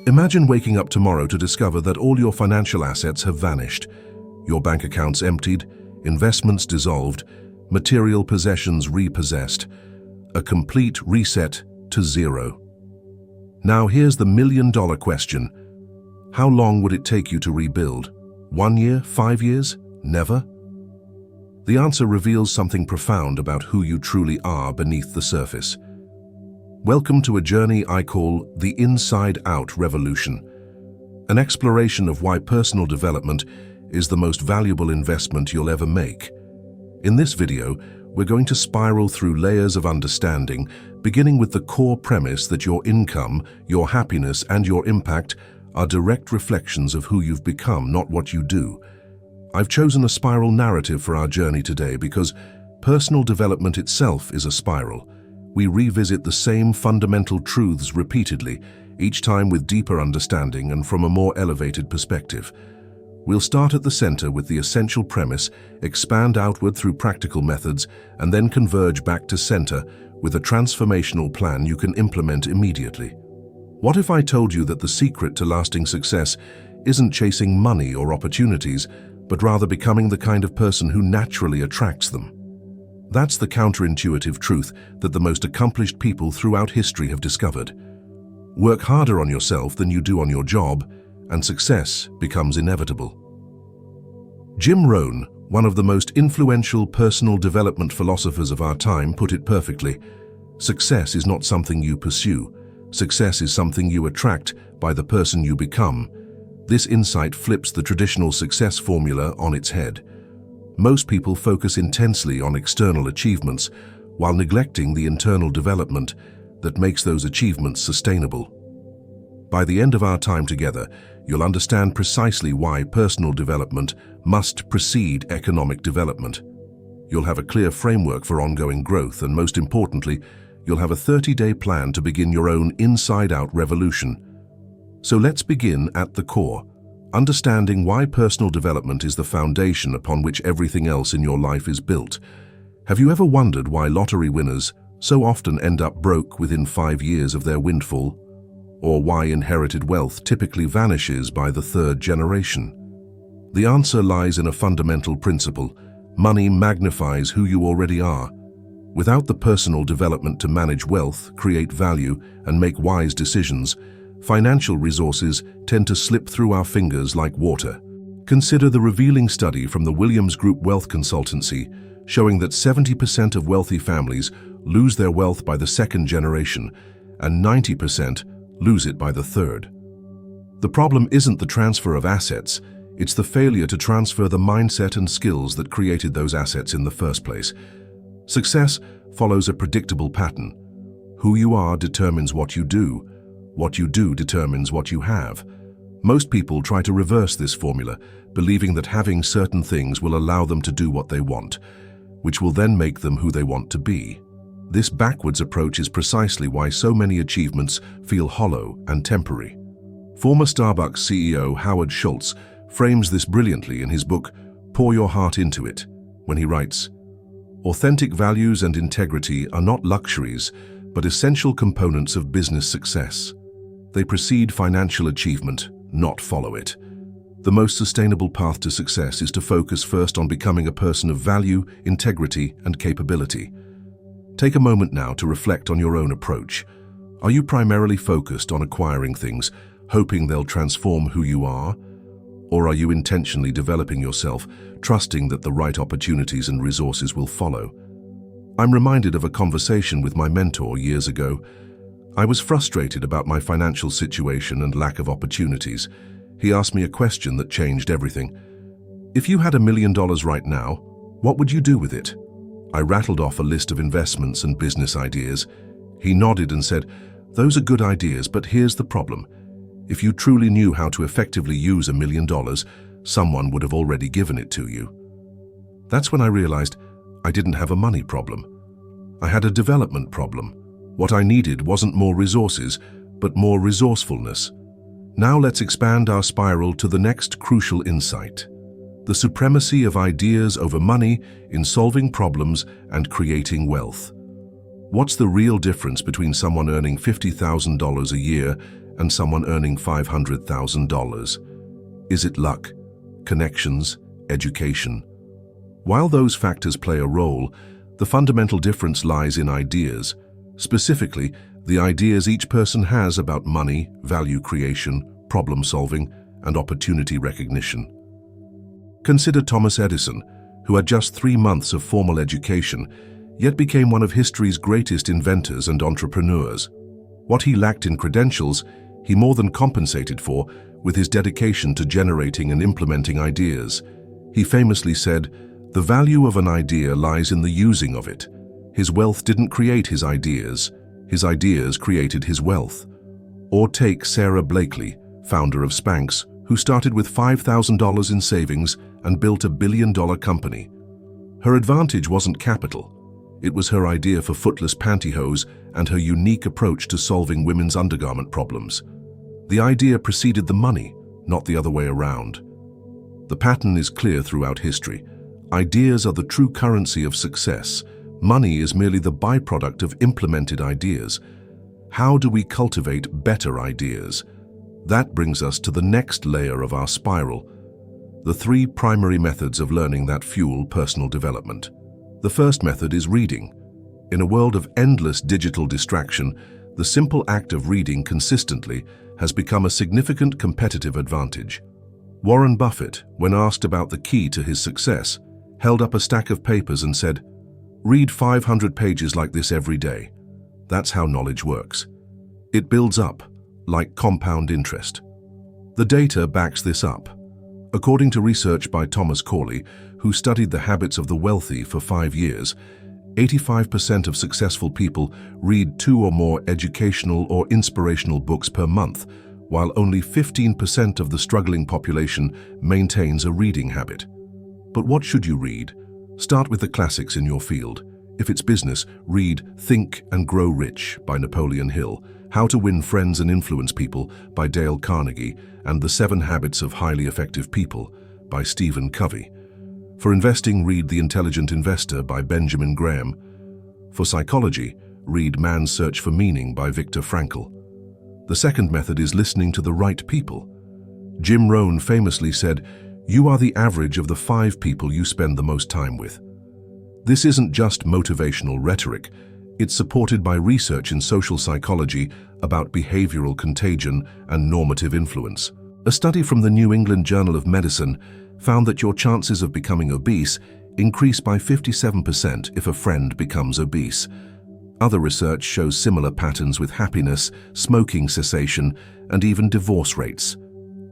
Imagine waking up tomorrow to discover that all your financial assets have vanished. Your bank accounts emptied, investments dissolved, material possessions repossessed. A complete reset to zero. Now here's the million-dollar question. How long would it take you to rebuild? 1 year? 5 years? Never? The answer reveals something profound about who you truly are beneath the surface. Welcome to a journey I call the Inside-Out Revolution, an exploration of why personal development is the most valuable investment you'll ever make. In this video, we're going to spiral through layers of understanding, beginning with the core premise that your income, your happiness, and your impact are direct reflections of who you've become, not what you do. I've chosen a spiral narrative for our journey today because personal development itself is a spiral. We revisit the same fundamental truths repeatedly, each time with deeper understanding and from a more elevated perspective. We'll start at the center with the essential premise, expand outward through practical methods, and then converge back to center with a transformational plan you can implement immediately. What if I told you that the secret to lasting success isn't chasing money or opportunities, but rather becoming the kind of person who naturally attracts them? That's the counterintuitive truth that the most accomplished people throughout history have discovered. Work harder on yourself than you do on your job, and success becomes inevitable. Jim Rohn, one of the most influential personal development philosophers of our time, put it perfectly. Success is not something you pursue. Success is something you attract by the person you become. This insight flips the traditional success formula on its head. Most people focus intensely on external achievements while neglecting the internal development that makes those achievements sustainable. By the end of our time together, you'll understand precisely why personal development must precede economic development. You'll have a clear framework for ongoing growth, and most importantly, you'll have a 30-day plan to begin your own inside-out revolution. So let's begin at the core, understanding why personal development is the foundation upon which everything else in your life is built. Have you ever wondered why lottery winners so often end up broke within 5 years of their windfall? Or why inherited wealth typically vanishes by the 3rd generation? The answer lies in a fundamental principle. Money magnifies who you already are. Without the personal development to manage wealth, create value, and make wise decisions, financial resources tend to slip through our fingers like water. Consider the revealing study from the Williams Group Wealth Consultancy, showing that 70% of wealthy families lose their wealth by the 2nd generation, and 90% lose it by the 3rd. The problem isn't the transfer of assets, it's the failure to transfer the mindset and skills that created those assets in the first place. Success follows a predictable pattern. Who you are determines what you do. What you do determines what you have. Most people try to reverse this formula, believing that having certain things will allow them to do what they want, which will then make them who they want to be. This backwards approach is precisely why so many achievements feel hollow and temporary. Former Starbucks CEO Howard Schultz frames this brilliantly in his book, Pour Your Heart Into It, when he writes, "Authentic values and integrity are not luxuries, but essential components of business success. They precede financial achievement, not follow it. The most sustainable path to success is to focus first on becoming a person of value, integrity, and capability." Take a moment now to reflect on your own approach. Are you primarily focused on acquiring things, hoping they'll transform who you are? Or are you intentionally developing yourself, trusting that the right opportunities and resources will follow? I'm reminded of a conversation with my mentor years ago. I was frustrated about my financial situation and lack of opportunities. He asked me a question that changed everything. If you had $1 million right now, what would you do with it? I rattled off a list of investments and business ideas. He nodded and said, "Those are good ideas, but here's the problem. If you truly knew how to effectively use $1 million, someone would have already given it to you." That's when I realized I didn't have a money problem. I had a development problem. What I needed wasn't more resources, but more resourcefulness. Now let's expand our spiral to the next crucial insight: the supremacy of ideas over money in solving problems and creating wealth. What's the real difference between someone earning $50,000 a year and someone earning $500,000? Is it luck, connections, education? While those factors play a role, the fundamental difference lies in ideas, specifically the ideas each person has about money, value creation, problem solving, and opportunity recognition. Consider Thomas Edison, who had just 3 months of formal education, yet became one of history's greatest inventors and entrepreneurs. What he lacked in credentials, he more than compensated for with his dedication to generating and implementing ideas. He famously said, "The value of an idea lies in the using of it." His wealth didn't create his ideas created his wealth. Or take Sarah Blakely, founder of Spanx, who started with $5,000 in savings and built a billion-dollar company. Her advantage wasn't capital. It was her idea for footless pantyhose and her unique approach to solving women's undergarment problems. The idea preceded the money, not the other way around. The pattern is clear throughout history. Ideas are the true currency of success. Money is merely the byproduct of implemented ideas. How do we cultivate better ideas? That brings us to the next layer of our spiral, the 3 primary methods of learning that fuel personal development. The first method is reading. In a world of endless digital distraction, the simple act of reading consistently has become a significant competitive advantage. Warren Buffett, when asked about the key to his success, held up a stack of papers and said, "Read 500 pages like this every day. That's how knowledge works. It builds up, like compound interest." The data backs this up. According to research by Thomas Corley, who studied the habits of the wealthy for 5 years, 85% of successful people read 2 or more educational or inspirational books per month, while only 15% of the struggling population maintains a reading habit. But what should you read? Start with the classics in your field. If it's business, read Think and Grow Rich by Napoleon Hill, How to Win Friends and Influence People by Dale Carnegie, and The 7 Habits of Highly Effective People by Stephen Covey. For investing, read The Intelligent Investor by Benjamin Graham. For psychology, read Man's Search for Meaning by Viktor Frankl. The second method is listening to the right people. Jim Rohn famously said, "You are the average of the 5 people you spend the most time with." This isn't just motivational rhetoric. It's supported by research in social psychology about behavioral contagion and normative influence. A study from the New England Journal of Medicine found that your chances of becoming obese increase by 57% if a friend becomes obese. Other research shows similar patterns with happiness, smoking cessation, and even divorce rates.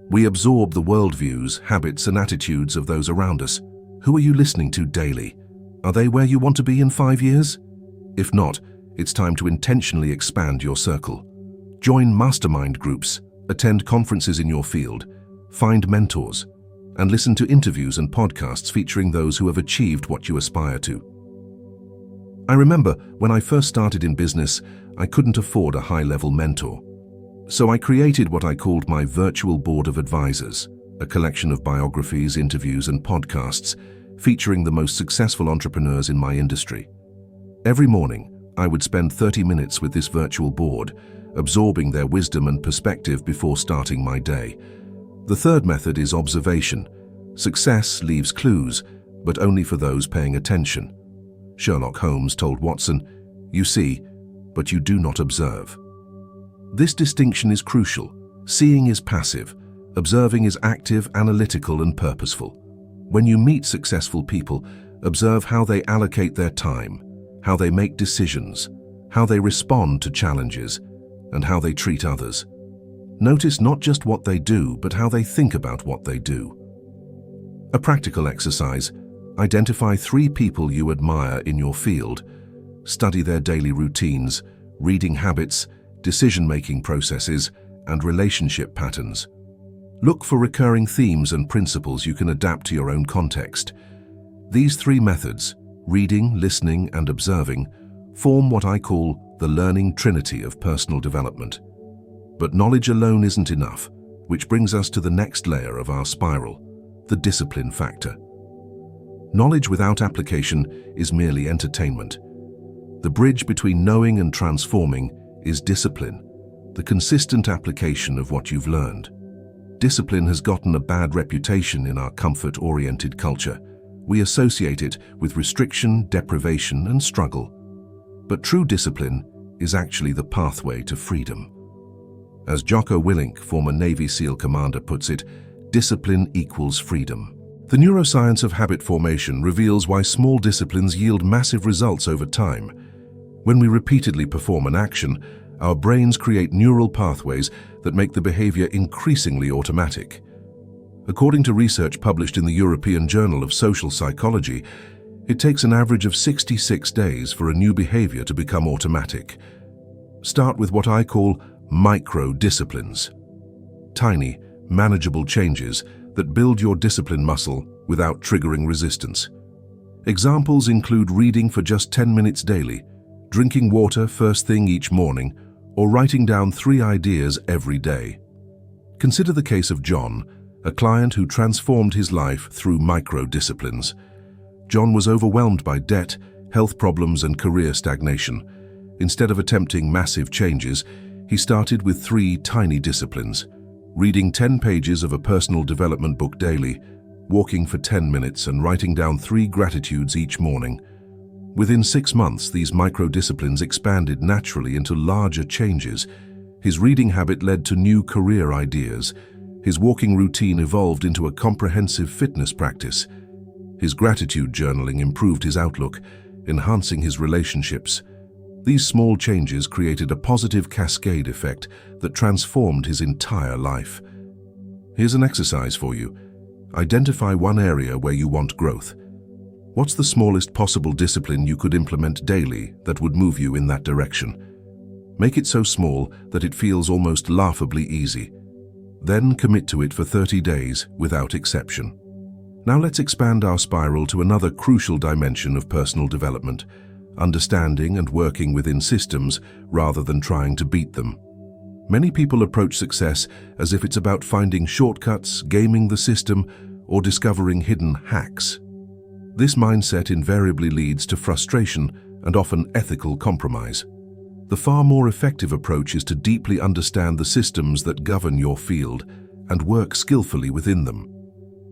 We absorb the worldviews, habits, and attitudes of those around us. Who are you listening to daily? Are they where you want to be in 5 years? If not, it's time to intentionally expand your circle. Join mastermind groups, attend conferences in your field, find mentors, and listen to interviews and podcasts featuring those who have achieved what you aspire to. I remember when I first started in business, I couldn't afford a high-level mentor. So I created what I called my virtual board of advisors, a collection of biographies, interviews, and podcasts featuring the most successful entrepreneurs in my industry. Every morning, I would spend 30 minutes with this virtual board, absorbing their wisdom and perspective before starting my day. The third method is observation. Success leaves clues, but only for those paying attention. Sherlock Holmes told Watson, "You see, but you do not observe." This distinction is crucial. Seeing is passive, observing is active, analytical, and purposeful. When you meet successful people, observe how they allocate their time, how they make decisions, how they respond to challenges, and how they treat others. Notice not just what they do, but how they think about what they do. A practical exercise: identify 3 people you admire in your field. Study their daily routines, reading habits, decision-making processes, and relationship patterns. Look for recurring themes and principles you can adapt to your own context. These 3 methods, reading, listening, and observing, form what I call the learning trinity of personal development. But knowledge alone isn't enough, which brings us to the next layer of our spiral, the discipline factor. Knowledge without application is merely entertainment. The bridge between knowing and transforming is discipline. the consistent application of what you've learned. Discipline has gotten a bad reputation in our comfort-oriented culture. We associate it with restriction, deprivation, and struggle. But true discipline is actually the pathway to freedom. As Jocko Willink, former Navy SEAL commander, puts it, discipline equals freedom. The neuroscience of habit formation reveals why small disciplines yield massive results over time. When we repeatedly perform an action, our brains create neural pathways that make the behavior increasingly automatic. According to research published in the European Journal of Social Psychology, it takes an average of 66 days for a new behavior to become automatic. Start with what I call micro-disciplines. Tiny, manageable changes that build your discipline muscle without triggering resistance. Examples include reading for just 10 minutes daily, drinking water first thing each morning, or writing down 3 ideas every day. Consider the case of John, a client who transformed his life through micro-disciplines. John was overwhelmed by debt, health problems, and career stagnation. Instead of attempting massive changes, he started with 3 tiny disciplines: reading 10 pages of a personal development book daily, walking for 10 minutes, and writing down 3 gratitudes each morning. Within 6 months, these micro-disciplines expanded naturally into larger changes. His reading habit led to new career ideas. His walking routine evolved into a comprehensive fitness practice. His gratitude journaling improved his outlook, enhancing his relationships. These small changes created a positive cascade effect that transformed his entire life. Here's an exercise for you. Identify one area where you want growth. What's the smallest possible discipline you could implement daily that would move you in that direction? Make it so small that it feels almost laughably easy. Then commit to it for 30 days without exception. Now let's expand our spiral to another crucial dimension of personal development: understanding and working within systems rather than trying to beat them. Many people approach success as if it's about finding shortcuts, gaming the system, or discovering hidden hacks. This mindset invariably leads to frustration and often ethical compromise. The far more effective approach is to deeply understand the systems that govern your field and work skillfully within them.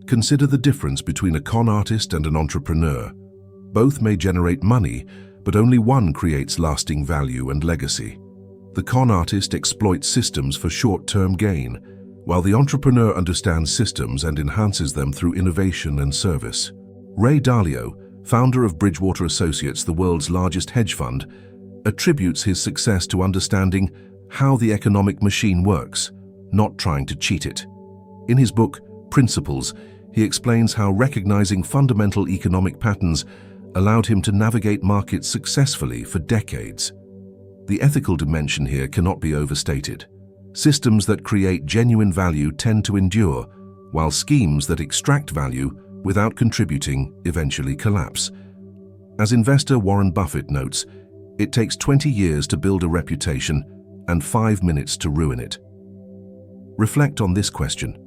Consider the difference between a con artist and an entrepreneur. Both may generate money, but only one creates lasting value and legacy. The con artist exploits systems for short-term gain, while the entrepreneur understands systems and enhances them through innovation and service. Ray Dalio, founder of Bridgewater Associates, the world's largest hedge fund, attributes his success to understanding how the economic machine works, not trying to cheat it. In his book, Principles, he explains how recognizing fundamental economic patterns allowed him to navigate markets successfully for decades. The ethical dimension here cannot be overstated. Systems that create genuine value tend to endure, while schemes that extract value without contributing eventually collapse. As investor Warren Buffett notes, it takes 20 years to build a reputation and 5 minutes to ruin it. Reflect on this question.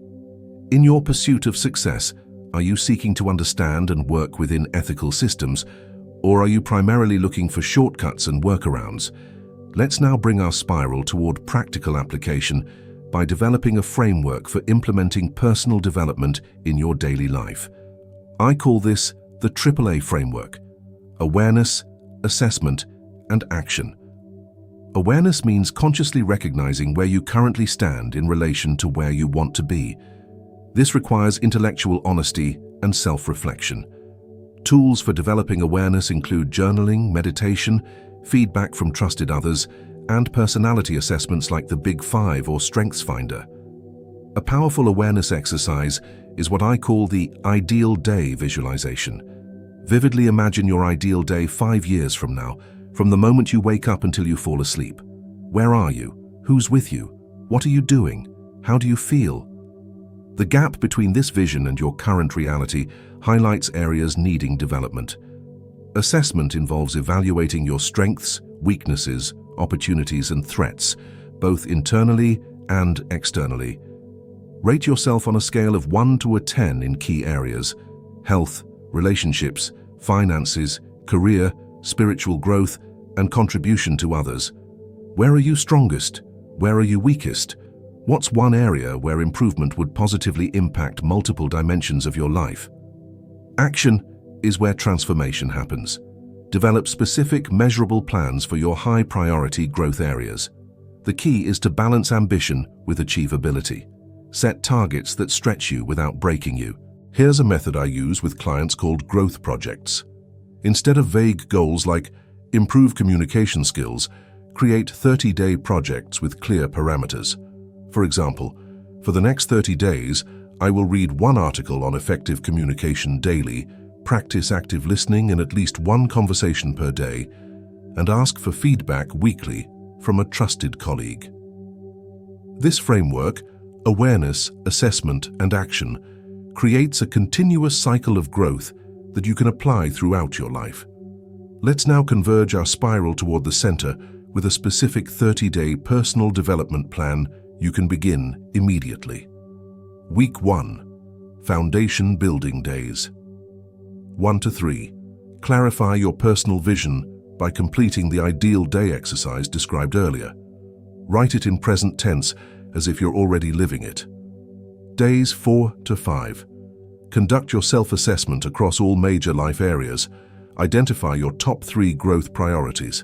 In your pursuit of success, are you seeking to understand and work within ethical systems, or are you primarily looking for shortcuts and workarounds? Let's now bring our spiral toward practical application by developing a framework for implementing personal development in your daily life. I call this the AAA framework: awareness, assessment, and action. Awareness means consciously recognizing where you currently stand in relation to where you want to be. This requires intellectual honesty and self-reflection. Tools for developing awareness include journaling, meditation, feedback from trusted others, and personality assessments like the Big Five or Strengths Finder. A powerful awareness exercise is what I call the ideal day visualization. Vividly imagine your ideal day 5 years from now, from the moment you wake up until you fall asleep. Where are you? Who's with you? What are you doing? How do you feel? The gap between this vision and your current reality highlights areas needing development. Assessment involves evaluating your strengths, weaknesses, opportunities, and threats, both internally and externally. Rate yourself on a scale of 1 to a 10 in key areas: health, relationships, finances, career, spiritual growth, and contribution to others. Where are you strongest? Where are you weakest? What's one area where improvement would positively impact multiple dimensions of your life? Action is where transformation happens. Develop specific, measurable plans for your high-priority growth areas. The key is to balance ambition with achievability. Set targets that stretch you without breaking you. Here's a method I use with clients called growth projects. Instead of vague goals like improve communication skills, create 30-day projects with clear parameters. For example, for the next 30 days, I will read one article on effective communication daily, practice active listening in at least one conversation per day, and ask for feedback weekly from a trusted colleague. This framework, awareness, assessment, and action, creates a continuous cycle of growth that you can apply throughout your life. Let's now converge our spiral toward the center with a specific 30-day personal development plan you can begin immediately. Week 1. Foundation Building Days. 1 to 3. Clarify your personal vision by completing the ideal day exercise described earlier. Write it in present tense as if you're already living it. Days 4 to 5. Conduct your self-assessment across all major life areas. Identify your top 3 growth priorities.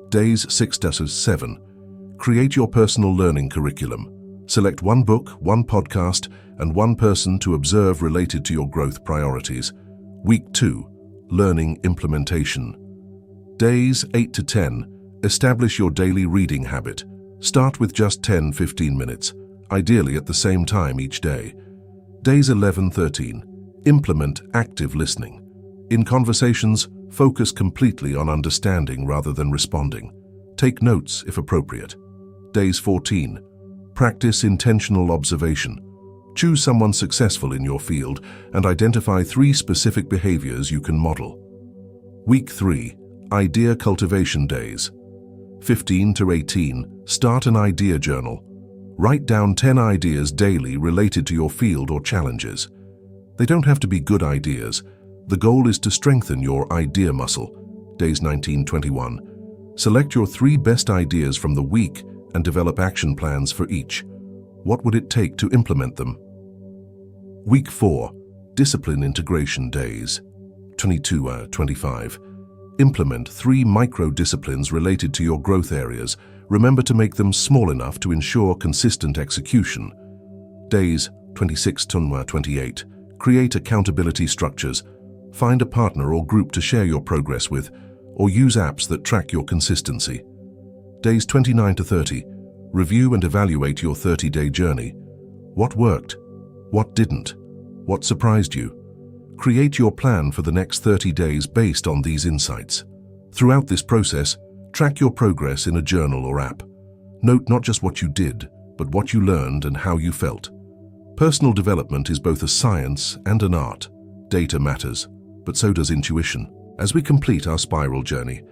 Days 6 to 7. Create your personal learning curriculum. Select one book, one podcast, and one person to observe related to your growth priorities. Week 2. Learning implementation. Days 8 to 10. Establish your daily reading habit. Start with just 10-15 minutes, ideally at the same time each day. Days 11-13. Implement active listening. In conversations, focus completely on understanding rather than responding. Take notes if appropriate. Days 14. Practice intentional observation. Choose someone successful in your field and identify 3 specific behaviors you can model. Week 3. Idea cultivation days. 15 to 18. Start an idea journal. Write down 10 ideas daily related to your field or challenges. They don't have to be good ideas. The goal is to strengthen your idea muscle. Days 19-21. Select your 3 best ideas from the week and develop action plans for each. What would it take to implement them? Week 4. Discipline integration days. 22-25. Implement 3 micro-disciplines related to your growth areas. Remember to make them small enough to ensure consistent execution. Days 26-28. Create accountability structures. Find a partner or group to share your progress with, or use apps that track your consistency. Days 29-30. Review and evaluate your 30-day journey. What worked? What didn't? What surprised you? Create your plan for the next 30 days based on these insights. Throughout this process, track your progress in a journal or app. Note not just what you did, but what you learned and how you felt. Personal development is both a science and an art. Data matters, but so does intuition. As we complete our spiral journey,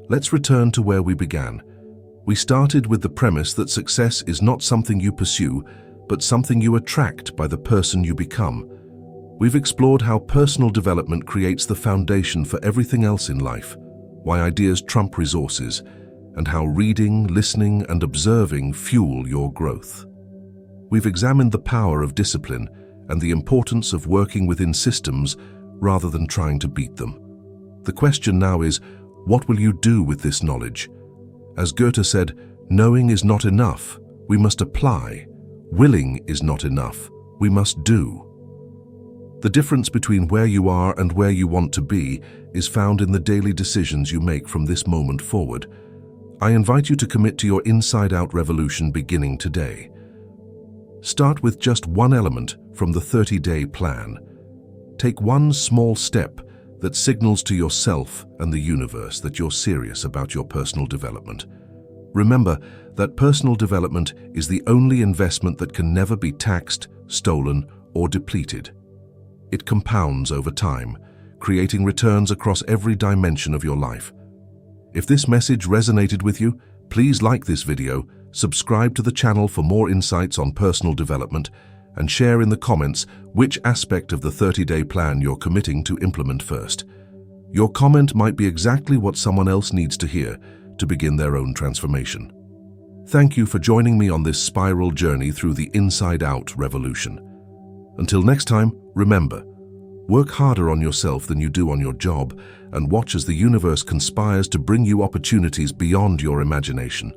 let's return to where we began. We started with the premise that success is not something you pursue, but something you attract by the person you become. We've explored how personal development creates the foundation for everything else in life, why ideas trump resources, and how reading, listening, and observing fuel your growth. We've examined the power of discipline and the importance of working within systems rather than trying to beat them. The question now is, what will you do with this knowledge? As Goethe said, knowing is not enough, we must apply. Willing is not enough, we must do. The difference between where you are and where you want to be is found in the daily decisions you make from this moment forward. I invite you to commit to your inside-out revolution beginning today. Start with just one element from the 30-day plan. Take one small step that signals to yourself and the universe that you're serious about your personal development. Remember that personal development is the only investment that can never be taxed, stolen, or depleted. It compounds over time, creating returns across every dimension of your life. If this message resonated with you, please like this video, subscribe to the channel for more insights on personal development, and share in the comments which aspect of the 30-day plan you're committing to implement first. Your comment might be exactly what someone else needs to hear to begin their own transformation. Thank you for joining me on this spiral journey through the inside-out revolution. Until next time, remember, work harder on yourself than you do on your job, and watch as the universe conspires to bring you opportunities beyond your imagination.